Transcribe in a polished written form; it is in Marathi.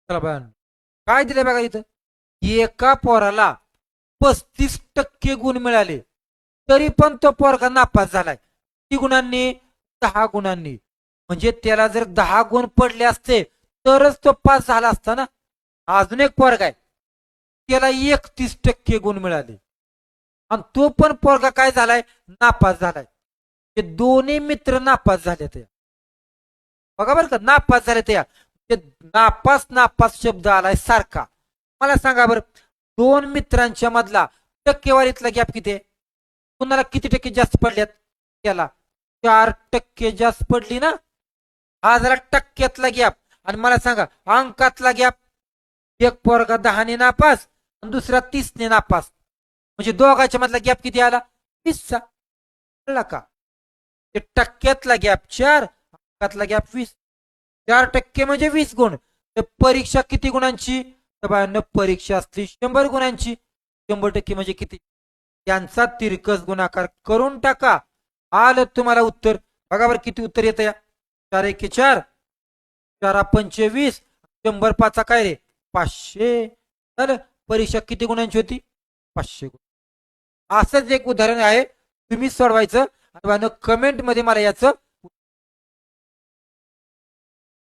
चला बघा काय दिलंय बघा इथं. एका पोराला 35% गुण मिळाले तरी पण तो पोरगा नापास झालाय. किती गुणांनी? 10 गुणांनी. म्हणजे त्याला जर 10 गुण पडले असते तरच तो पास झाला असता ना. अजून एक पोरगा आहे, त्याला 31% गुण मिळाले आणि तो पण पोरगा काय झालाय? नापास झालाय. ते दोन्ही मित्र नापास झाले. ते बघा बरं का, नापास झाले. ते नापास नापास शब्द आलाय सारखा. मला सांगा बरं, दोन मित्रांच्या मधला टक्केवारीतला गॅप किती आहे? कुणाला किती टक्के जास्त पडल्यात? त्याला 4% जास्त पडली ना. हा जरा टक्क्यातला गॅप. आणि मला सांगा अंकातला गॅप. एक पोरगा 10ने नापास आणि दुसरा 30ने नापास. म्हणजे दोघांच्या मधला गॅप किती आला? 20चा. कळला का? ते टक्क्यातला गॅप 4, अंकातला गॅप 20. 4% म्हणजे 20 गुण. तर परीक्षा किती गुणांची? तर बाळांनो परीक्षा असली 100 गुणांची. 100% म्हणजे किती? त्यांचा तिरकस गुणाकार करून टाका. आलं तुम्हाला उत्तर. बघा बरं किती उत्तर येतं या. 4 एके 4, 4 पंचे 20, 100 पाचा काय रे? 500. झालं. परीक्षा किती गुणांची होती? 500 गुण. असंच एक उदाहरण आहे, तुम्ही सोडवायचं आणि कमेंट मध्ये मला याचं